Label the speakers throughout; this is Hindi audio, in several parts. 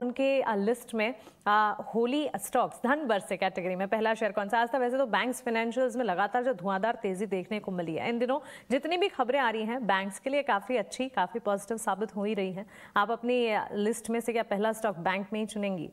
Speaker 1: उनके लिस्ट में होली स्टॉक्स धन बरसे कैटेगरी में पहला शेयर कौन सा आज था? वैसे तो बैंक्स फाइनेंशियल्स में लगातार जो धुआंधार तेजी देखने को मिली है, इन दिनों जितनी भी खबरें आ रही हैं बैंक्स के लिए काफी अच्छी, काफी पॉजिटिव साबित हो ही रही हैं। आप अपनी लिस्ट में से क्या पहला स्टॉक बैंक में ही चुनेंगी?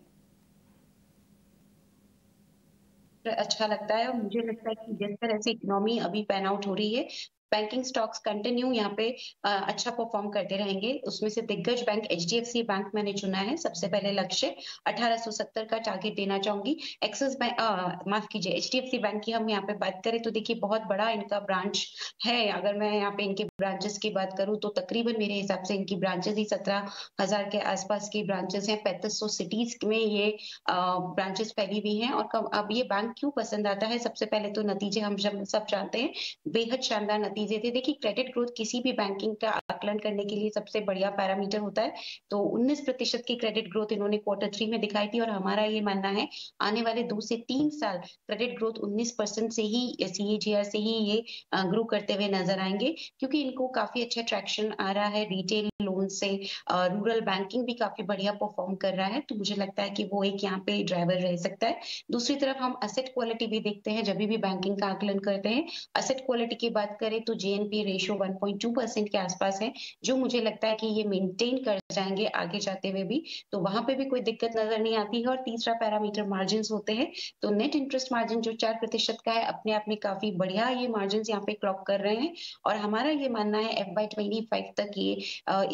Speaker 2: अच्छा लगता है और मुझे लगता है कि जिस तरह से इकोनॉमी अभी पैन आउट हो रही है, बैंकिंग स्टॉक्स कंटिन्यू यहाँ पे अच्छा परफॉर्म करते रहेंगे। उसमें से दिग्गज बैंक एचडीएफसी बैंक मैंने चुना है। सबसे पहले लक्ष्य 1870 का टारगेट देना चाहूंगी। एक्सिस बैंक माफ कीजिए, एचडीएफसी बैंक की हम यहाँ पे बात करें तो देखिए बहुत बड़ा इनका ब्रांच है। अगर मैं यहाँ पे इनके ब्रांचेस की बात करूँ तो तकरीबन मेरे हिसाब से इनकी ब्रांचेस ही 17,000 के आसपास की ब्रांचेस हैं। 3500 सिटीज में ये ब्रांचेस फैली हुई हैं। और अब ये बैंक क्यों पसंद आता है? सबसे पहले तो नतीजे हम सब जानते हैं, बेहद शानदार नतीजे थे। देखिए क्रेडिट ग्रोथ किसी भी बैंकिंग का आकलन करने के लिए सबसे बढ़िया पैरामीटर होता है। तो 19% की क्रेडिट ग्रोथ इन्होंने Q3 में दिखाई थी और हमारा ये मानना है आने वाले 2 से 3 साल क्रेडिट ग्रोथ 19% से ही CAGR से ही ये ग्रो करते हुए नजर आएंगे, क्योंकि इनको काफी अच्छा ट्रैक्शन आ रहा है रिटेल लोन से। रूरल बैंकिंग भी काफी बढ़िया परफॉर्म कर रहा है, तो मुझे लगता है कि वो एक यहाँ पे ड्राइवर रह सकता है। दूसरी तरफ हम असेट क्वालिटी भी देखते हैं जब भी बैंकिंग का आकलन करते हैं। असेट क्वालिटी की बात करें तो जेएनपी रेशियो 1.2% के आसपास है, जो मुझे लगता है कि ये मेंटेन कर जाएंगे आगे जाते हुए भी, तो वहां पे भी कोई दिक्कत नजर नहीं आती है। और तीसरा पैरामीटर मार्जिन होते हैं, तो नेट इंटरेस्ट मार्जिन जो 4% का है, अपने आप में काफी बढ़िया ये मार्जिन यहाँ पे क्लॉक कर रहे हैं। और हमारा ये मानना है FY25 तक ये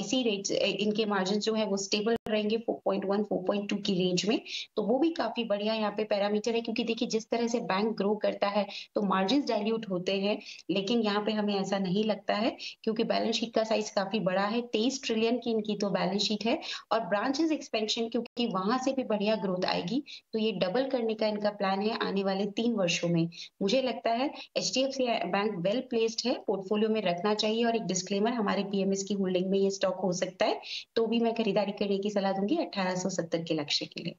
Speaker 2: इसी रेट इनके मार्जिन जो है वो स्टेबल रहेंगे 4.1 4.2 की रेंज में। तो वो भी काफी बढ़िया यहाँ पे पैरामीटर है, क्योंकि देखिए जिस तरह से बैंक ग्रो करता है तो मार्जिन डाइल्यूट होते हैं, लेकिन यहाँ पे हमें ऐसा नहीं लगता है, क्योंकि बैलेंस शीट का साइज काफी बड़ा है। 23 ट्रिलियन की इनकी तो बैलेंस शीट है। और ब्रांचेस एक्सपेंशन, क्योंकि वहां से भी बढ़िया ग्रोथ आएगी, तो ये डबल करने का इनका प्लान है आने वाले 3 वर्षों में। मुझे लगता है एचडीएफसी बैंक वेल प्लेस्ड है, पोर्टफोलियो में रखना चाहिए। और एक डिस्क्लेमर, हमारे पीएमएस की होल्डिंग में ये स्टॉक हो सकता है, तो भी मैं खरीदारी करने की सलाह दूंगी 1870 के लक्ष्य के लिए।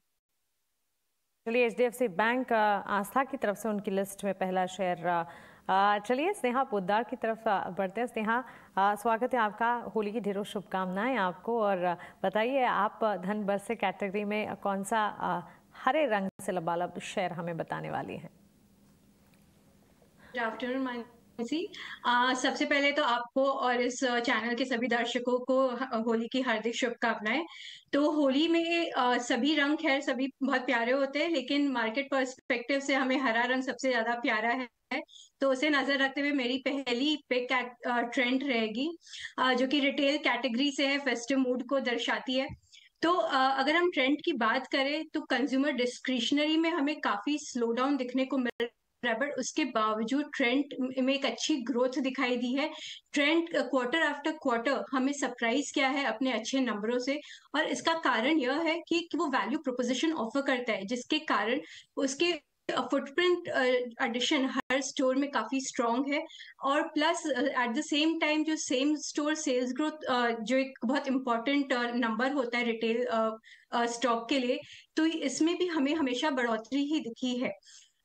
Speaker 1: चलिए, एचडीएफसी बैंक आस्था की तरफ से उनकी लिस्ट में पहला शेयर। चलिए स्नेहा पोद्दार की तरफ बढ़ते हैं। स्नेहा, स्वागत है आपका, होली की ढेरों शुभकामनाएं आपको। और बताइए आप धन बरसे कैटेगरी में कौन सा हरे रंग से लबालब शेयर हमें बताने वाली हैं?
Speaker 3: Good afternoon Mansi. सबसे पहले तो आपको और इस चैनल के सभी दर्शकों को होली की हार्दिक शुभकामनाएं। तो होली में सभी रंग खैर सभी बहुत प्यारे होते हैं, लेकिन मार्केट पर्सपेक्टिव से हमें हरा रंग सबसे ज्यादा प्यारा है। तो उसे नजर रखते हुए मेरी पहली पिक ट्रेंड रहेगी, जो कि रिटेल कैटेगरी से है, फेस्टिव मूड को दर्शाती है। तो अगर हम ट्रेंड की बात करें तो कंज्यूमर डिस्क्रिशनरी में हमें काफी स्लो डाउन दिखने को मिल रहा है, बट उसके बावजूद ट्रेंड में एक अच्छी ग्रोथ दिखाई दी है। ट्रेंड क्वार्टर आफ्टर क्वार्टर हमें सरप्राइज किया है अपने अच्छे नंबरों से, और इसका कारण यह है कि वो वैल्यू प्रोपोजिशन ऑफर करता है, जिसके कारण उसके फुटप्रिंट एडिशन हर स्टोर में काफी स्ट्रांग है। और plus at the same time जो सेम स्टोर सेल्स ग्रोथ, जो एक बहुत इंपॉर्टेंट नंबर होता है रिटेल स्टॉक के लिए, तो इसमें भी हमें हमेशा बढ़ोतरी ही दिखी है।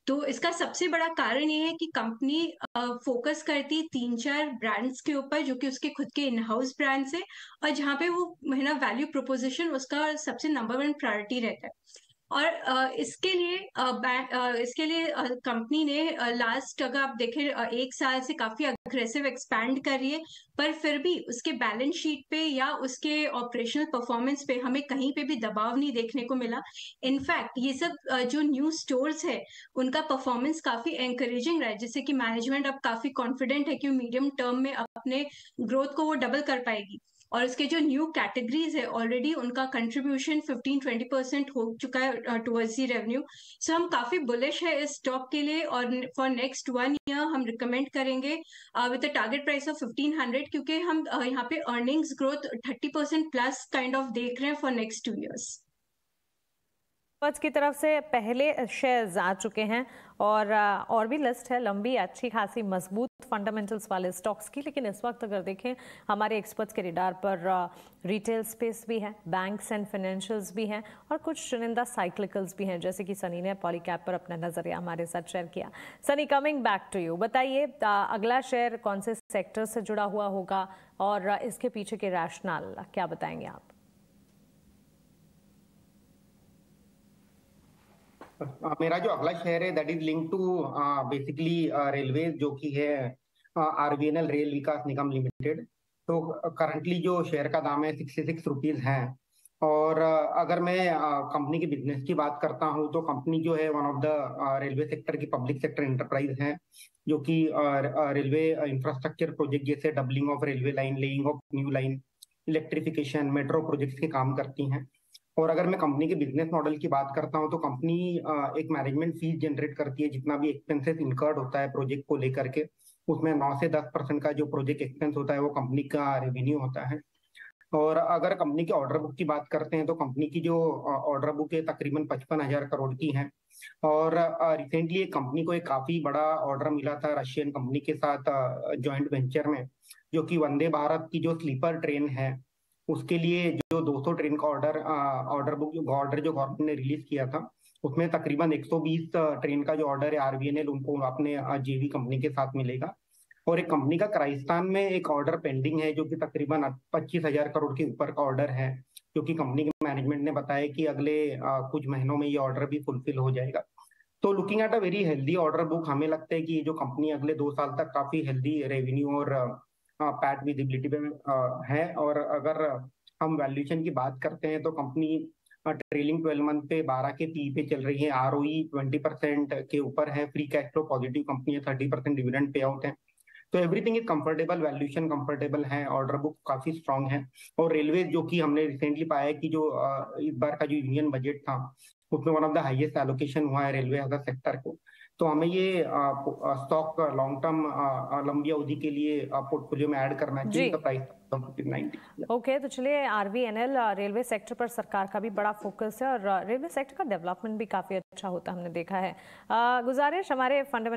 Speaker 3: तो इसका सबसे बड़ा कारण ये है कि कंपनी फोकस करती 3-4 ब्रांड्स के ऊपर, जो कि उसके खुद के इन हाउस ब्रांड्स है, और जहाँ पे वो वैल्यू प्रोपोजिशन उसका सबसे नंबर 1 प्रायोरिटी रहता है। और इसके लिए कंपनी ने लास्ट, अगर आप देखें, 1 साल से काफी अग्रेसिव एक्सपैंड कर रही है, पर फिर भी उसके बैलेंस शीट पे या उसके ऑपरेशनल परफॉर्मेंस पे हमें कहीं पे भी दबाव नहीं देखने को मिला। इनफैक्ट ये सब जो न्यू स्टोर्स है उनका परफॉर्मेंस काफी एंकरेजिंग रहा है, जिससे कि मैनेजमेंट अब काफी कॉन्फिडेंट है कि मीडियम टर्म में अपने ग्रोथ को वो डबल कर पाएगी। और इसके जो न्यू कैटेगरीज है ऑलरेडी उनका कंट्रीब्यूशन 15-20% हो चुका है टुवर्ड्स दी रेवेन्यू। सो हम काफी बुलिश है इस स्टॉक के लिए, और फॉर नेक्स्ट 1 ईयर हम रिकमेंड करेंगे with a target price of 1500, क्योंकि हम यहाँ पे earnings growth 30% plus kind of देख रहे हैं फॉर नेक्स्ट 2 ईयर्स।
Speaker 1: एक्सपर्ट्स की तरफ से पहले शेयर्स आ चुके हैं, और भी लिस्ट है लंबी, अच्छी खासी मजबूत फंडामेंटल्स वाले स्टॉक्स की। लेकिन इस वक्त अगर देखें हमारे एक्सपर्ट्स के रिडार पर रिटेल स्पेस भी है, बैंक्स एंड फाइनेंशियल्स भी हैं, और कुछ चुनिंदा साइक्लिकल्स भी हैं, जैसे कि सनी ने पॉलीकैप पर अपना नजरिया हमारे साथ शेयर किया। Sunny, coming back to you, बताइए अगला शेयर कौन से सेक्टर से जुड़ा हुआ होगा और इसके पीछे के रैशनल क्या बताएंगे आप?
Speaker 4: मेरा जो अगला शेयर है that is link to basically railway, जो कि है आरबीएनएल रेल विकास निगम लिमिटेड। तो करंटली जो शेयर का दाम है 66 रुपीज है। और अगर मैं कंपनी के बिजनेस की बात करता हूँ तो कंपनी जो है one of the railway sector की पब्लिक सेक्टर एंटरप्राइज है, जो कि रेलवे इंफ्रास्ट्रक्चर प्रोजेक्ट जैसे doubling of railway line, laying of new line, electrification, metro projects के काम करती हैं। और अगर मैं कंपनी के बिजनेस मॉडल की बात करता हूं तो कंपनी एक मैनेजमेंट फीस जनरेट करती है। जितना भी एक्सपेंसेस इनकर्ड होता है प्रोजेक्ट को लेकर के, उसमें 9 से 10% का जो प्रोजेक्ट एक्सपेंस होता है वो कंपनी का रेवेन्यू होता है। और अगर कंपनी के ऑर्डर बुक की बात करते हैं तो कंपनी की जो ऑर्डर बुक है तकरीबन 55,000 करोड़ की है। और रिसेंटली कंपनी को एक काफी बड़ा ऑर्डर मिला था रशियन कंपनी के साथ जॉइंट वेंचर में, जो कि वंदे भारत की जो स्लीपर ट्रेन है उसके लिए जो 200 ट्रेन का ऑर्डर गवर्नमेंट ने रिलीज किया था, उसमें तकरीबन 120 ट्रेन का जो ऑर्डर है आरबीएनएल उनको अपने जेवी कंपनी के साथ मिलेगा। और एक कंपनी का क्राइस्तान में एक ऑर्डर पेंडिंग है जो कि तकरीबन 25,000 करोड़ के ऊपर का ऑर्डर है, जो कि कंपनी के मैनेजमेंट ने बताया कि अगले कुछ महीनों में ये ऑर्डर भी फुलफिल हो जाएगा। तो looking at a very healthy order book, हमें लगता है कि ये जो कंपनी अगले 2 साल तक काफी हेल्दी रेवेन्यू और पैट विजिबिलिटी पे है। और अगर हम वैल्यूएशन की बात करते हैं तो कंपनी ट्रेलिंग 12 मंथ पे 12 के पी पे चल रही है, आरओई 20% के ऊपर है, free cash flow positive company है, 30% डिविडेंड पे आउट है। तो everything is comfortable, valuation comfortable है, ऑर्डर बुक काफी स्ट्रांग है। और रेलवे जो कि हमने रिसेंटली पाया है कि जो इस बार का जो यूनियन बजट था उसमें one of the highest allocation हुआ है रेलवे एज अ सेक्टर को। तो हमें ये स्टॉक लॉन्ग टर्म लंबी अवधि के लिए पोर्टफोलियो में ऐड करना चाहिए। तो प्राइस 90।
Speaker 1: ओके, तो चलिए आरबीएनएल रेलवे सेक्टर पर सरकार का भी बड़ा फोकस है और रेलवे सेक्टर का डेवलपमेंट भी काफी अच्छा होता हमने देखा है। गुजारिश हमारे फंडामेंटल